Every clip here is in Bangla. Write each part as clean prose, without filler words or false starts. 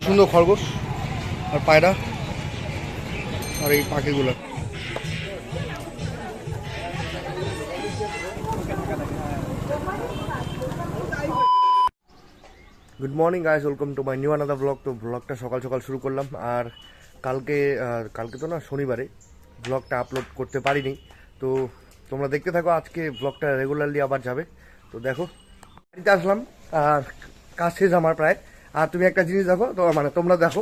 সুন্দর খরগোশ আর পায়রা আর এই পাখিগুলো। Good morning guys, welcome to my new another blog. তো ব্লগটা সকাল সকাল শুরু করলাম। আর কালকে তো না, শনিবারে ব্লগটা আপলোড করতে পারিনি। তো তোমরা দেখতে থাকো, আজকে ব্লগটা রেগুলারলি আবার যাবে। তো দেখো, বাড়িতে আসলাম আর কাজ শেষ আমার প্রায়। আর তুমি একটা জিনিস দেখো, তো মানে তোমরা দেখো,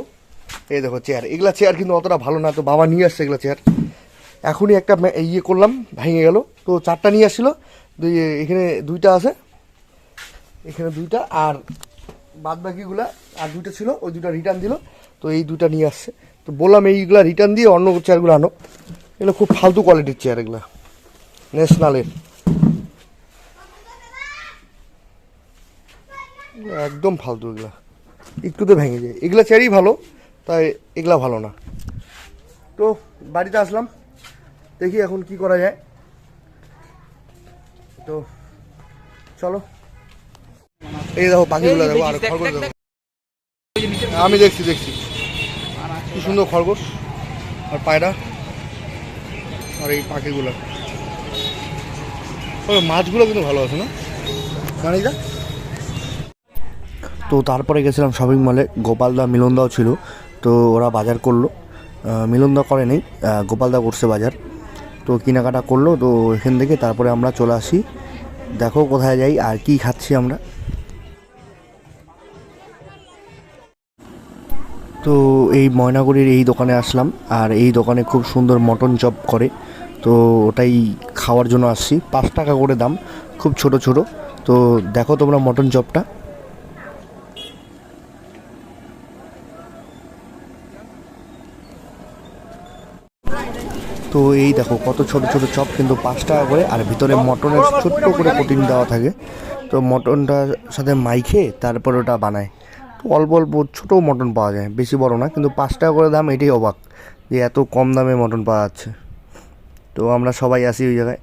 এই দেখো চেয়ার। এগুলা চেয়ার কিন্তু অতটা ভালো না, তো বাবা নিয়ে আসছে এগুলো চেয়ার। এখনই একটা ইয়ে করলাম, ভেঙে গেল। তো 4টা নিয়ে আসছিলো, এখানে 2টা আছে, এখানে 2টা, আর বাদ বাকিগুলা আর 2টা ছিল, ওই 2টা রিটার্ন দিল। তো এই 2টা নিয়ে আসছে। তো বললাম এইগুলা রিটার্ন দিয়ে অন্য চেয়ারগুলো আনো। এগুলো খুব ফালতু কোয়ালিটির চেয়ার, এগুলা ন্যাশনালের, একদম ফালতু। এগুলা একটুতে ভেঙে যায়, এগুলা চেয়ারই ভালো, তাই এগুলা ভালো না। তো বাড়িতে আসলাম, দেখি এখন কি করা যায়। তো চলো, এই দেখো পাখিগুলো দেখো, আর খরগোশ দেখো। আমি দেখছি কি সুন্দর খরগোশ আর পায়রা আর এই পাখিগুলো। মাছগুলো কিন্তু ভালো আছে না জানিদা। তো তারপরে গেছিলাম শপিং মলে, গোপালদা মিলনদাও ছিল। তো ওরা বাজার করলো, মিলনদা করে নেই, গোপালদা করছে বাজার। তো কেনাকাটা করলো। তো এখান থেকে তারপরে আমরা চলে আসি। দেখো কোথায় যাই আর কি খাচ্ছি আমরা। তো এই ময়নাগুড়ির এই দোকানে আসলাম, আর এই দোকানে খুব সুন্দর মটন চপ করে। তো ওটাই খাওয়ার জন্য আসছি। 5 টাকা করে দাম, খুব ছোট ছোট। তো দেখো তোমরা মটন চপটা। তো এই দেখো কত ছোট ছোট চপ, কিন্তু 5 টাকা করে। আর ভিতরে মটনের ছোট্ট করে কোটিং দেওয়া থাকে। তো মটনটার সাথে মাইখে তারপর ওটা বানায়। তো অল্প অল্প ছোটো মটন পাওয়া যায়, বেশি বড় না। কিন্তু 5 টাকা করে দাম, এটাই অবাক যে এত কম দামে মটন পাওয়া যাচ্ছে। তো আমরা সবাই আসি ওই জায়গায়,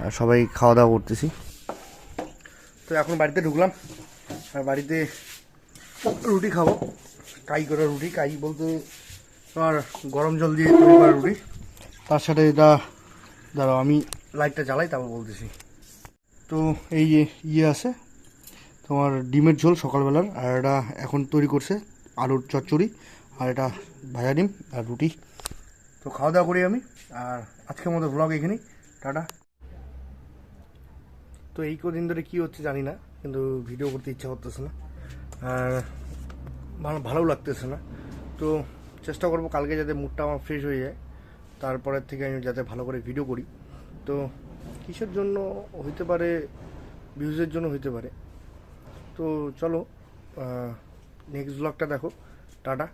আর সবাই খাওয়া দাওয়া করতেছি। তো এখন বাড়িতে ঢুকলাম, আর বাড়িতে রুটি খাবো। কাই করা রুটি, কাই বলতে তোমার গরম জল দিয়ে তৈরি করা রুটি। তার সাথে এটা, দাঁড়াও আমি লাইটটা জ্বালাই তারপর বলতেছি। তো এই ইয়ে আছে তোমার ডিমের ঝোল সকালবেলার, আর এটা এখন তৈরি করছে আলুর চচ্চড়ি, আর এটা ভাজা ডিম আর রুটি। তো খাওয়া দাওয়া করি আমি, আর আজকের মতো ব্লগ এখানেই, টাটা। তো এই কদিন ধরে কী হচ্ছে জানি না, কিন্তু ভিডিও করতে ইচ্ছা করতেছে না, আর ভালো লাগতেছে না। তো চেষ্টা করবো কালকে যাতে মুডটা আমার ফ্রেশ হয়ে যায়, তারপরের থেকে আমি যাতে ভালো করে ভিডিও করি। তো কিসের জন্য হইতে পারে, ভিউজের জন্য হইতে পারে। তো চলো নেক্সট ব্লগটা দেখো, টাটা।